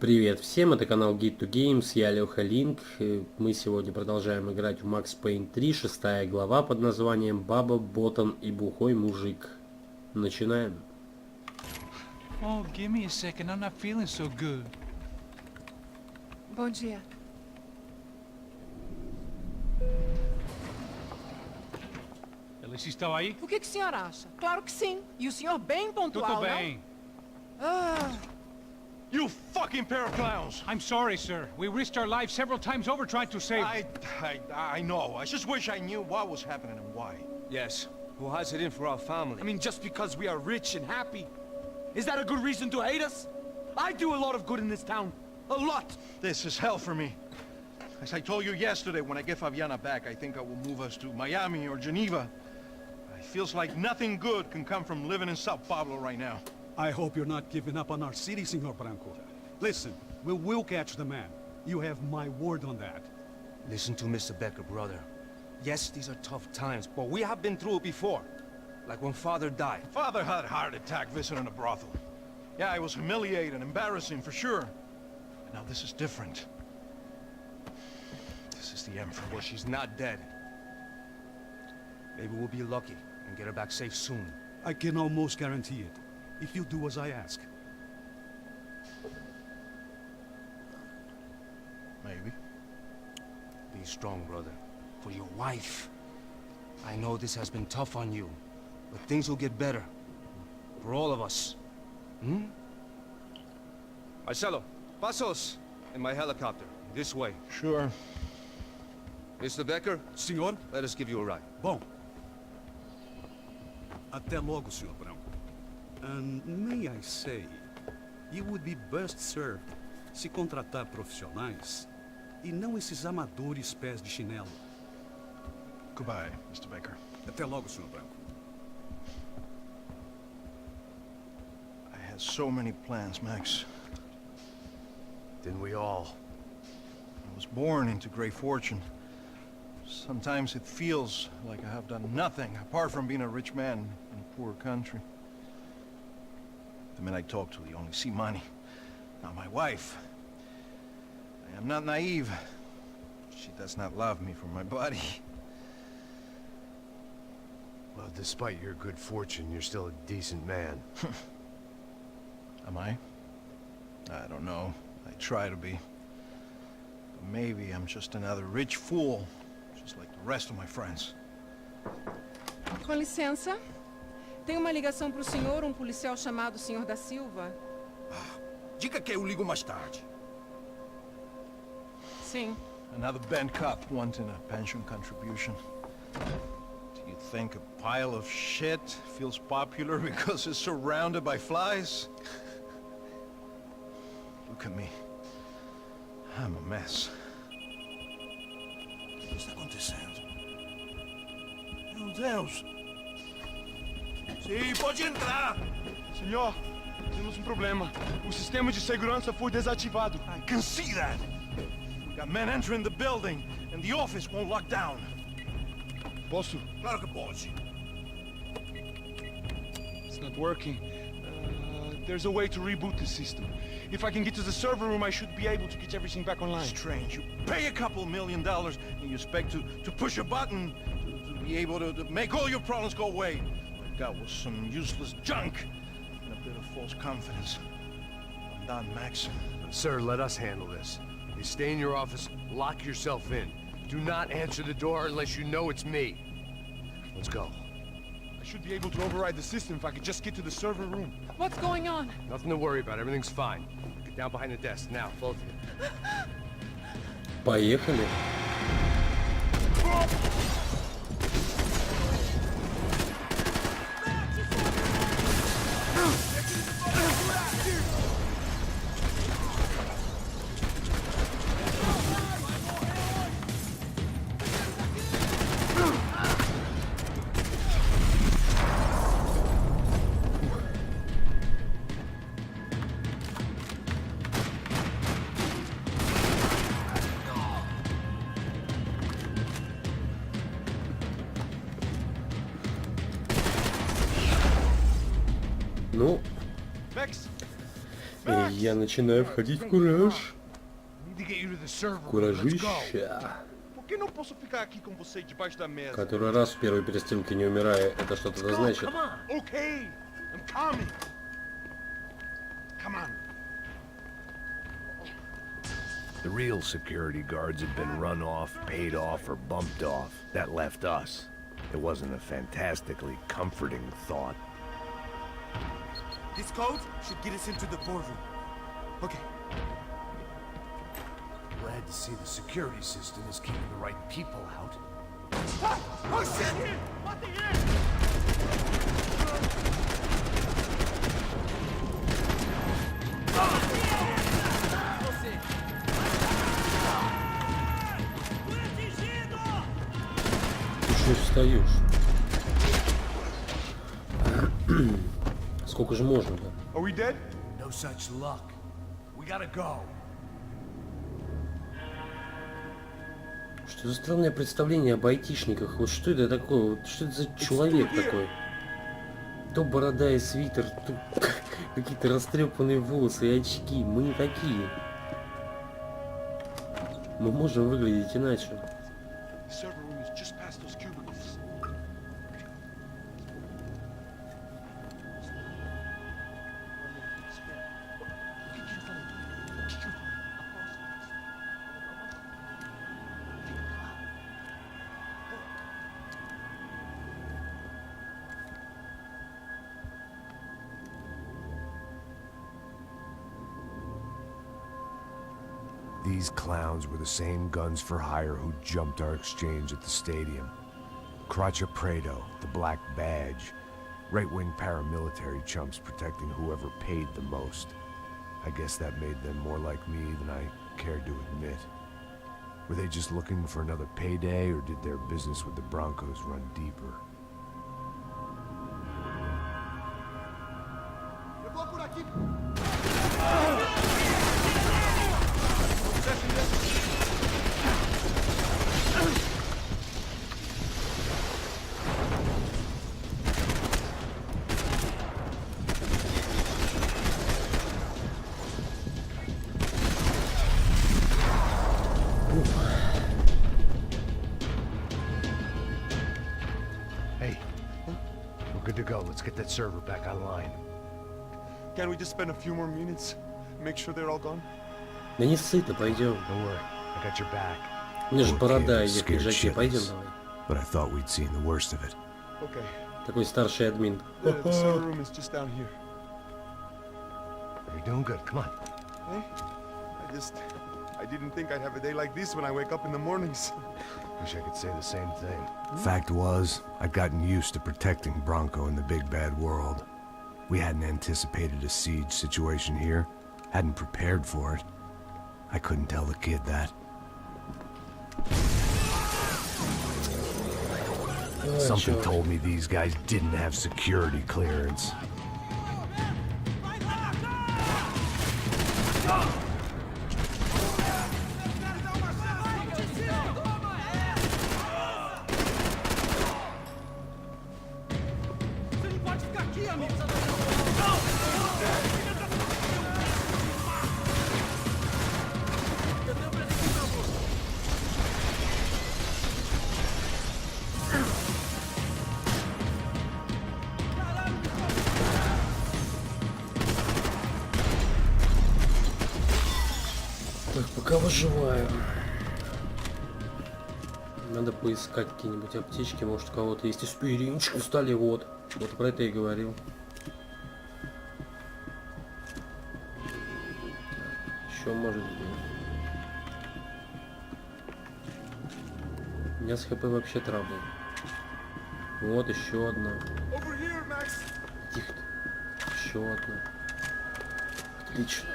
Привет всем, это канал Guide to Games, я Леха Линк. Мы сегодня продолжаем играть в Max Payne 3, 6 глава под названием «Баба, ботан и бухой мужик». Начинаем. Oh, give me a second, I'm not feeling so good. Bom dia. Eles estão aí? O que o senhor acha? Claro que sim. E o senhor bem pontual, Tudo bem. não? Ah, You fucking pair of clowns! I'm sorry, sir. We risked our lives several times over trying to save... I know. I just wish I knew what was happening and why. Yes. Who has it in for our family? I mean, just because we are rich and happy, is that a good reason to hate us? I do a lot of good in this town. A lot! This is hell for me. As I told you yesterday, when I get Fabiana back, I think I will move us to Miami or Geneva. It feels like nothing good can come from living in Sao Paulo right now. I hope you're not giving up on our city, Senor Branco. Listen, we will catch the man. You have my word on that. Listen to Mr. Becker, brother. Yes, these are tough times, but we have been through it before. Like when Father died. Father had a heart attack visiting a brothel. Yeah, it was humiliating, embarrassing for sure. And now this is different. This is the end for me. Well, she's not dead. Maybe we'll be lucky and get her back safe soon. I can almost guarantee it, if you do as I ask. Maybe. Be strong, brother. For your wife. I know this has been tough on you, but things will get better. For all of us. Hmm? Marcelo, pasos in my helicopter. This way. Sure. Mr. Becker, Senhor? let us give you a ride. Bom. Até logo, Senhor Branco. And may I say, you would be best served se contratar profissionais e não esses amadores pés de chinelo. Goodbye, Mr. Baker. Até logo, Senhor Branco. I had so many plans, Max. Didn't we all? I was born into great fortune. Sometimes it feels like I have done nothing apart from being a rich man in a poor country. The men I talk to, they only see money. Not my wife. I am not naive. She does not love me for my body. Well, despite your good fortune, you're still a decent man. Am I? I don't know. I try to be. But maybe I'm just another rich fool, just like the rest of my friends. com licença. Tem uma ligação para o senhor, policial chamado Senhor da Silva. Diga que eu ligo mais tarde. Sim. Another bent cop wanting a pension contribution. Do you think a pile of shit feels popular because it's surrounded by flies? Look at me. I'm a mess. O que está acontecendo? Meu Deus! Sim, pode entrar! Senhor, temos problema. O sistema de segurança foi desativado. I can see that! We got men entering the building, and the office won't lock down. Posso? Claro que pode. It's not working. There's a way to reboot the system. If I can get to the server room, I should be able to get everything back online. Strange. You pay a couple $1 million, and you expect to push a button to be able to make all your problems go away. What I got was some useless junk and a bit of false confidence. I'm done, Max. Sir, let us handle this. You stay in your office, lock yourself in. Do not answer the door unless you know it's me. Let's go. I should be able to override the system if I could just get to the server room. What's going on? Nothing to worry about, everything's fine. Get down behind the desk, now, both of you. Поехали. Ну, Max, И я начинаю входить в кураж. Need to get you to the server room. Let's go. Куражища. Por que não posso ficar aqui com você debaixo da mesa? Который раз в первой перестрелке не умирая, это что-то да значит. Come on. Okay, I'm coming. Come on. The real security guards had been run off, paid off, or bumped off. That left us. It wasn't a fantastically comforting thought. This code should get us into the boardroom. Okay. Glad to see the security system is keeping the right people out. Oh shit! What the heck? Ты что встаешь? Сколько же можно, да? Are we dead? No such luck. We gotta go. Что за странное представление об айтишниках? Вот что это такое? Вот что это за человек такой? То борода и свитер, то какие-то растрепанные волосы и очки. Мы не такие. Мы можем выглядеть иначе. The server room is just past those cubicles. These clowns were the same guns for hire who jumped our exchange at the stadium. Crotcha Prado, the Black Badge. Right-wing paramilitary chumps protecting whoever paid the most. I guess that made them more like me than I cared to admit. Were they just looking for another payday, or did their business with the Broncos run deeper? Hey, we're good to go. Let's get that server back online. Can't we just spend a few more minutes? Make sure they're all gone? Да не сыто, пойдем. Don't worry, I got your back. У меня же борода и в Scared пиджаке. Пойдем shitless. давай. But I thought we'd seen the worst of it. Okay. Такой старший админ. The server room is just down here. You're doing good. Come on. Hey, I didn't think I'd have a day like this when I wake up in the mornings. Wish I could say the same thing. Fact was, I'd gotten used to protecting Bronco in the big bad world. We hadn't anticipated a siege situation here. Hadn't prepared for it. I couldn't tell the kid that. Something told me these guys didn't have security clearance. Так, пока выживаю. Надо поискать какие-нибудь аптечки, может у кого-то есть аспиринчик, устали, вот. Вот про это и говорил. Еще может быть. У меня с ХП вообще трабл. Вот еще одна. Тихо. Еще одна. Отлично.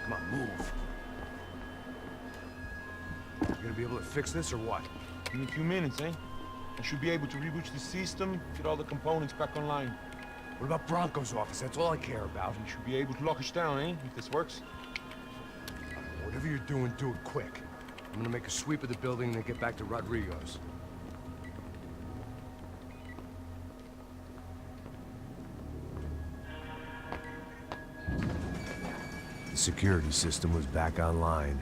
Come on, move. You gonna be able to fix this or what? In a few minutes, eh? I should be able to reboot the system, get all the components back online. What about Bronco's office? That's all I care about. You should be able to lock us down, eh? If this works. Whatever you're doing, do it quick. I'm gonna make a sweep of the building and then get back to Rodrigo's. The security system was back online.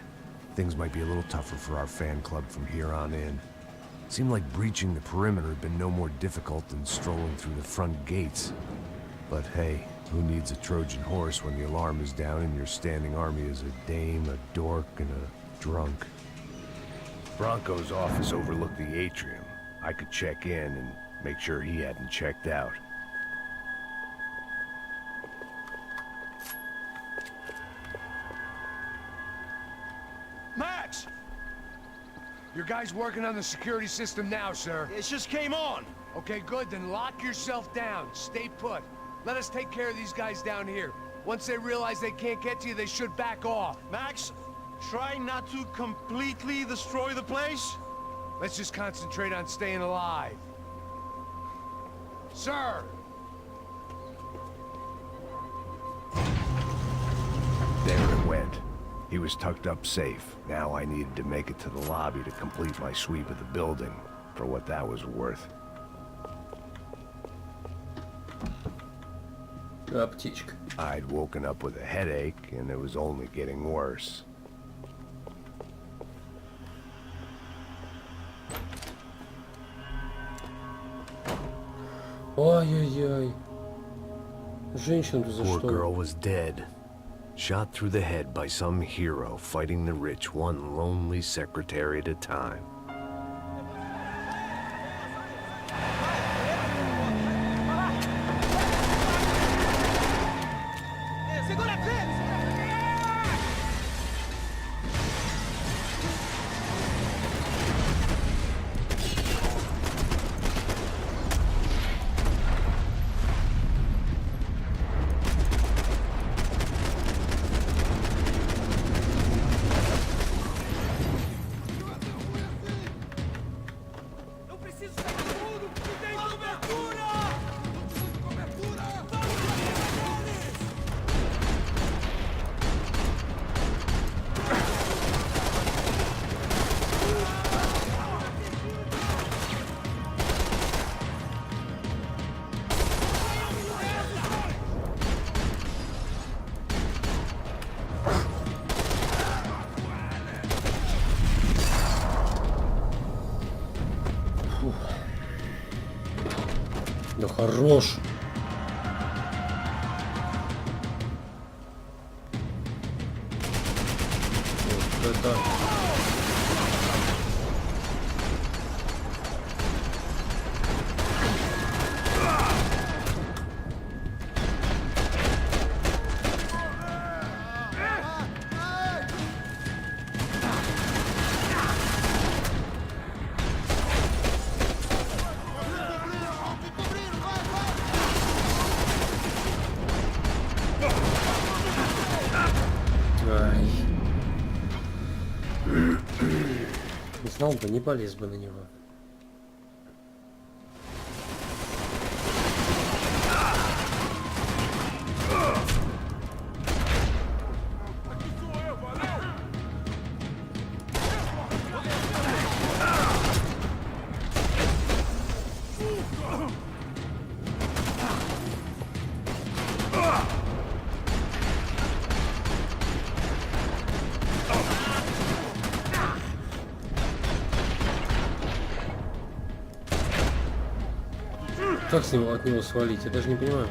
Things might be a little tougher for our fan club from here on in. Seemed like breaching the perimeter had been no more difficult than strolling through the front gates. But hey, who needs a Trojan horse when the alarm is down and your standing army is a dame, a dork, and a drunk? Bronco's office overlooked the atrium. I could check in and make sure he hadn't checked out. Max! Your guy's working on the security system now, sir. It just came on! Okay, good, then lock yourself down. Stay put. Let us take care of these guys down here. Once they realize they can't get to you, they should back off. Max, try not to completely destroy the place. Let's just concentrate on staying alive. Sir! There it went. He was tucked up safe. Now I needed to make it to the lobby to complete my sweep of the building, for what that was worth. Птичка. I'd woken up with a headache, and it was only getting worse. Ой-ой-ой. Женщину-то за Poor что? girl was dead. Shot through the head by some hero fighting the rich one lonely secretary at a time. Да хорош. Вот это. Ай. Знал бы, не полез бы на него. Как с него от него свалить? Я даже не понимаю.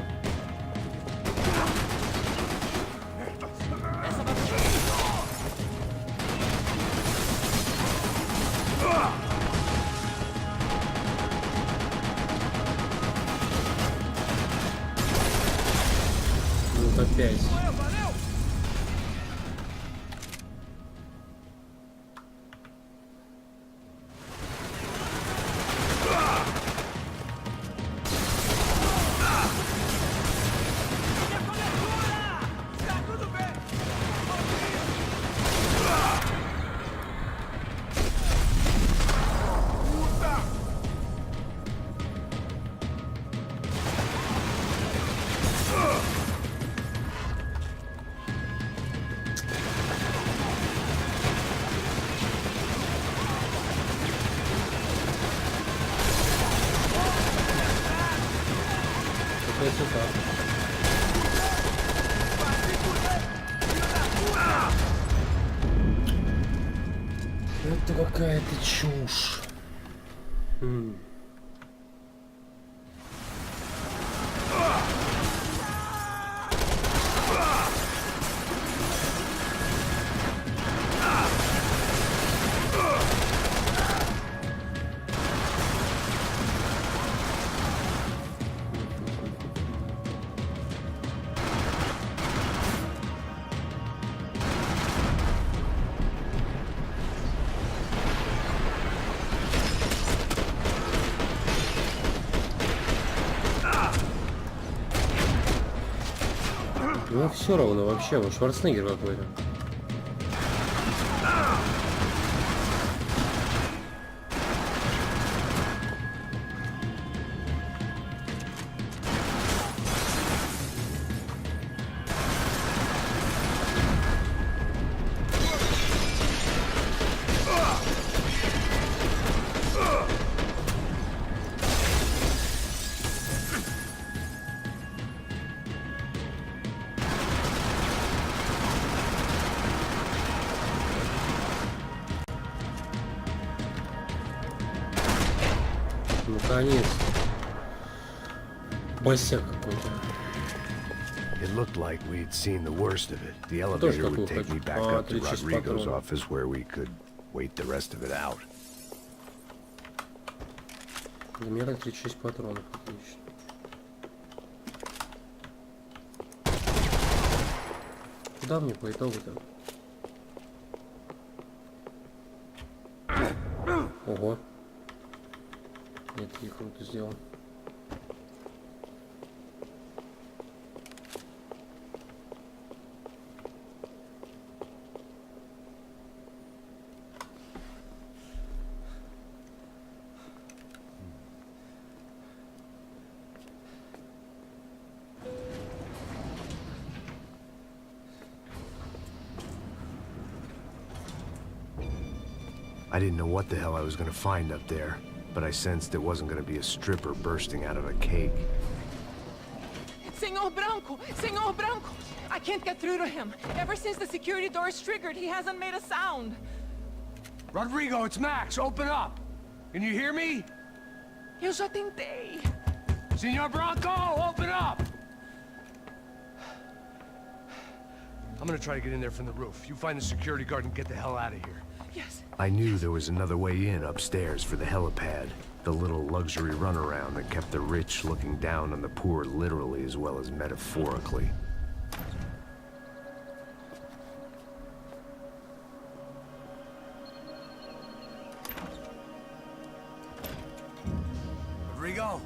Вот опять. получается так. Это какая-то чушь. Ну все равно вообще, он Шварценеггер какой-то. Наконец. Босяк какой-то. It looked like we'd seen the worst of it. The elevator would take me back up to Rodrigo's office where we could wait the rest of it out. Замера 36 патронов. Отлично. Куда мне по итогу-то? Ого. Нет, я круто сделал. I didn't know what the hell I was going to find up there, but I sensed it wasn't going to be a stripper bursting out of a cake. Senor Branco! Senor Branco! I can't get through to him. Ever since the security door is triggered, he hasn't made a sound. Rodrigo, it's Max. Open up. Can you hear me? Eu já tentei. Senor Branco, open up! I'm gonna try to get in there from the roof. You find the security guard and get the hell out of here. Yes. I knew there was another way in upstairs for the helipad, the little luxury runaround that kept the rich looking down on the poor literally as well as metaphorically. Rodrigo?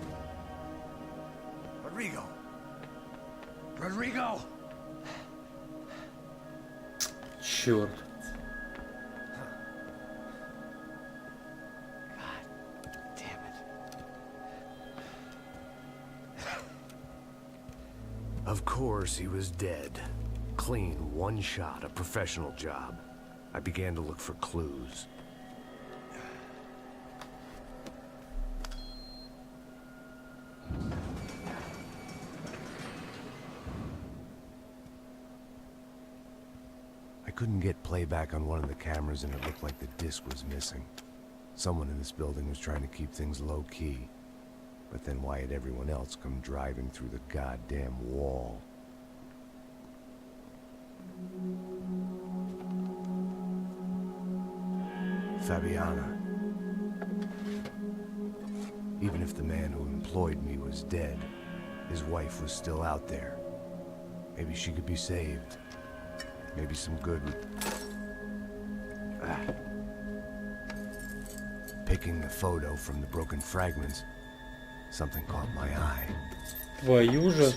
Rodrigo? Rodrigo? Черт. Of course, he was dead. Clean, one shot, a professional job. I began to look for clues. I couldn't get playback on one of the cameras and it looked like the disc was missing. Someone in this building was trying to keep things low-key. But then why had everyone else come driving through the goddamn wall? Fabiana. Even if the man who employed me was dead, his wife was still out there. Maybe she could be saved. Maybe some good would... Picking the photo from the broken fragments, something caught my eye. Твою же.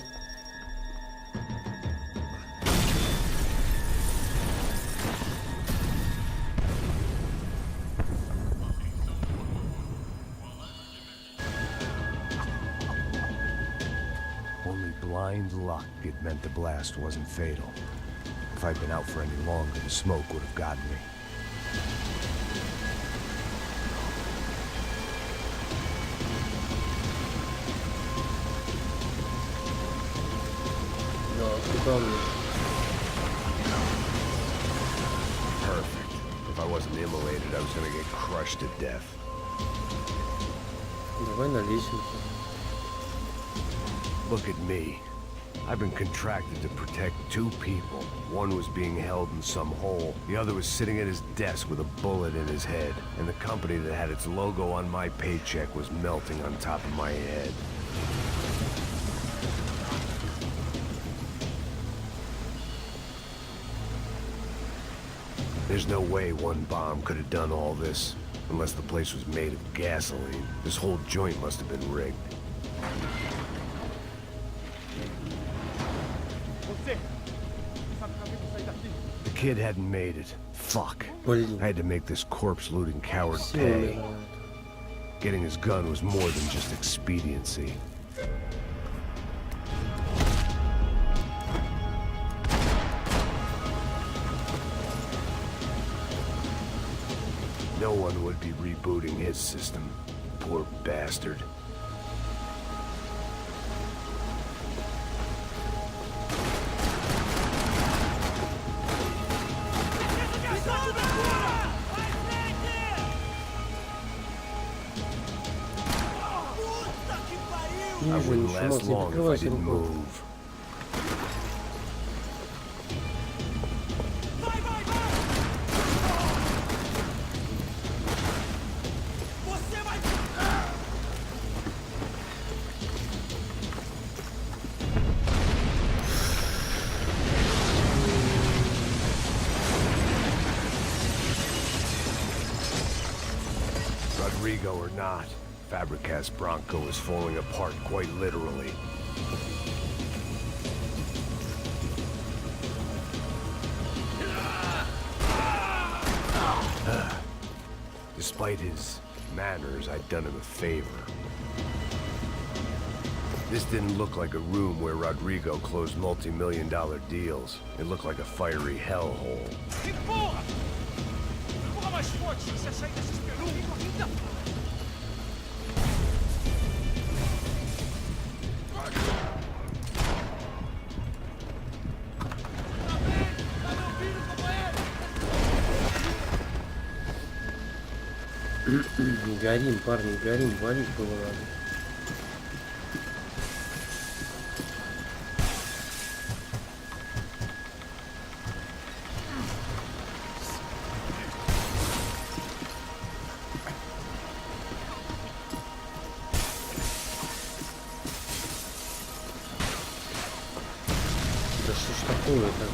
Only blind luck it meant the blast wasn't fatal. If I'd been out for any longer, the smoke would have gotten me. выполнить. Perfect. If I wasn't immolated, I was gonna get crushed to death. Давай на лесенку. Look at me. I've been contracted to protect two people. One was being held in some hole. The other was sitting at his desk with a bullet in his head. And the company that had its logo on my paycheck was melting on top of my head. There's no way one bomb could have done all this. Unless the place was made of gasoline. This whole joint must have been rigged. The kid hadn't made it. Fuck. Блин. I had to make this corpse-looting coward Все pay. умирают. Getting his gun was more than just expediency. No one would be rebooting his system. Poor bastard. I Вижу, wouldn't ничего, last Макс, не long if I прикрывайся didn't рукой. move. Rodrigo or not, Fabricas Bronco is falling apart quite literally. Despite his manners, I'd done him a favor. This didn't look like a room where Rodrigo closed multi-million-dollar deals. It looked like a fiery hellhole. Горим, парни, горим, валить было надо. Да что ж такое-то?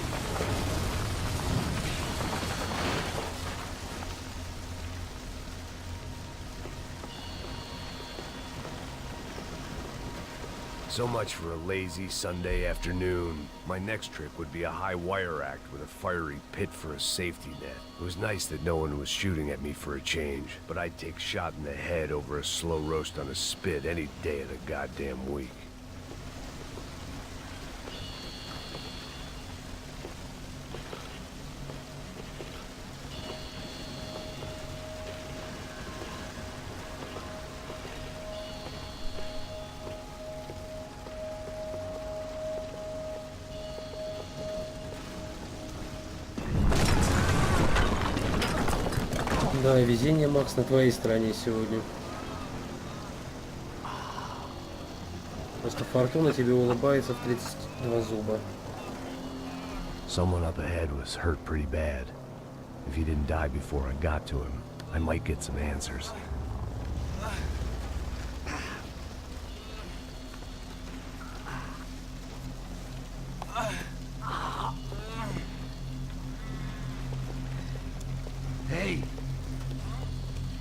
So much for a lazy Sunday afternoon. My next trick would be a high wire act with a fiery pit for a safety net. It was nice that no one was shooting at me for a change, but I'd take shot in the head over a slow roast on a spit any day of the goddamn week. Да, везение, Макс, на твоей стороне сегодня. Просто фортуна тебе улыбается в 32 зуба. Someone up ahead was hurt pretty bad. If he didn't die before I got to him, I might get some answers. Hey!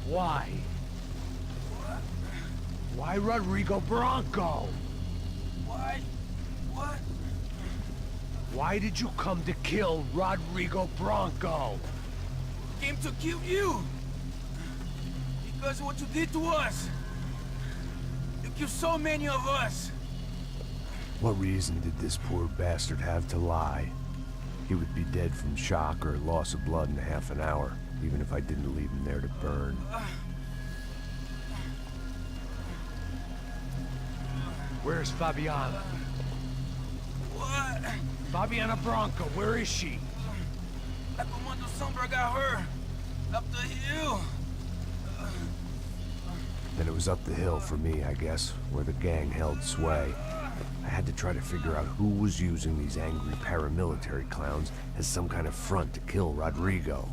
Why? Why Rodrigo Bronco? What? What? Why did you come to kill Rodrigo Bronco? Came to kill you! Because of what you did to us! You killed so many of us! What reason did this poor bastard have to lie? He would be dead from shock or loss of blood in half an hour, even if I didn't leave him there to burn. Where's Fabiana? What? Fabiana Bronco, where is she? Like when the Sombra got her. Up the hill. Then it was up the hill for me, I guess, where the gang held sway. I had to try to figure out who was using these angry paramilitary clowns as some kind of front to kill Rodrigo.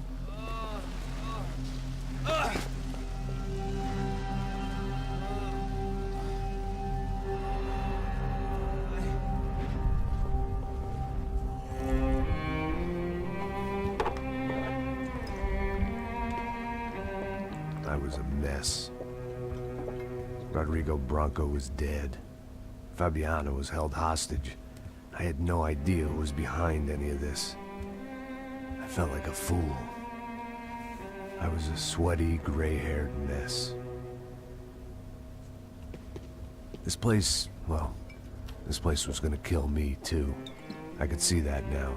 I was a mess. Rodrigo Bronco was dead. Fabiana was held hostage. I had no idea who was behind any of this. I felt like a fool. I was a sweaty, gray-haired mess. This place, well, this place was gonna kill me, too. I could see that now.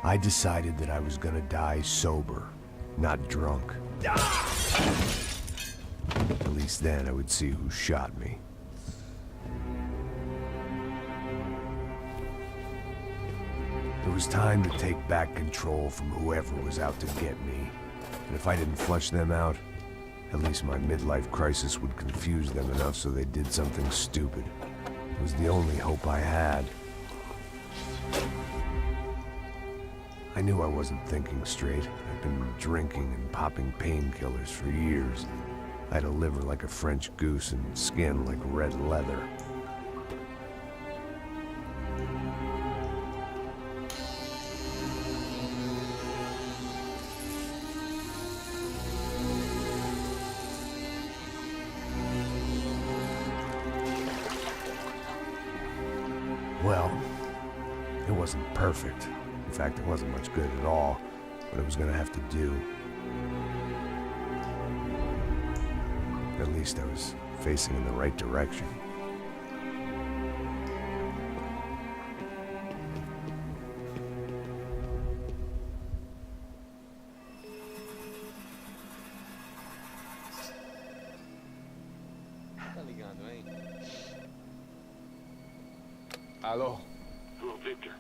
I decided that I was gonna die sober, not drunk. At least then I would see who shot me. It was time to take back control from whoever was out to get me. And if I didn't flush them out, at least my midlife crisis would confuse them enough so they did something stupid. It was the only hope I had. I knew I wasn't thinking straight. I'd been drinking and popping painkillers for years. I had a liver like a French goose and skin like red leather. Well, it wasn't perfect. In fact, it wasn't much good at all, but it was gonna have to do. At least I was facing in the right direction. Hello. Hello, Victor.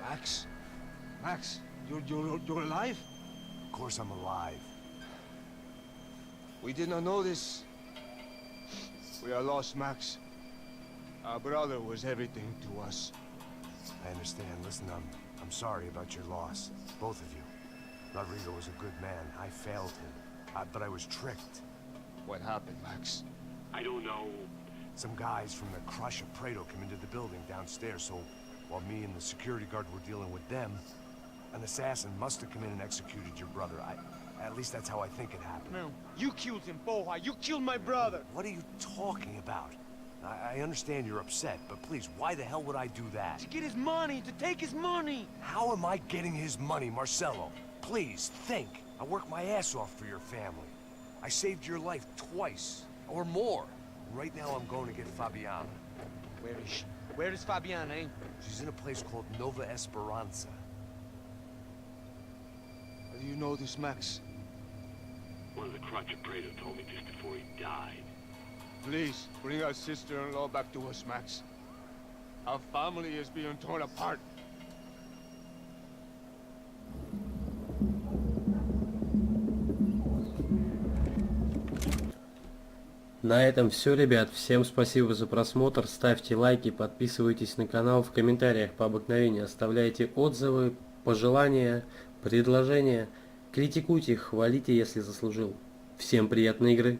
Max? Max, you're alive? Of course I'm alive. We did not know this. We are lost, Max. Our brother was everything to us. I understand. Listen, I'm sorry about your loss. Both of you. Rodrigo was a good man. I failed him. But I was tricked. What happened, Max? I don't know. Some guys from the Crush of Prado came into the building downstairs, so while me and the security guard were dealing with them, an assassin must have come in and executed your brother. At least that's how I think it happened. No, you killed him, Boha. You killed my brother. What are you talking about? I understand you're upset, but please, why the hell would I do that? To get his money, to take his money. How am I getting his money, Marcelo? Please, think. I worked my ass off for your family. I saved your life twice, or more. Right now I'm going to get Fabiana. Where is she? Where is Fabiana, eh? She's in a place called Nova Esperanza. How do you know this, Max? One of the Crotch of Prado told me just before he died. Please, bring our sister-in-law back to us, Max. Our family is being torn apart. На этом все, ребят. Всем спасибо за просмотр. Ставьте лайки, подписывайтесь на канал. В комментариях по обыкновению оставляйте отзывы, пожелания, предложения. Критикуйте, хвалите, если заслужил. Всем приятной игры.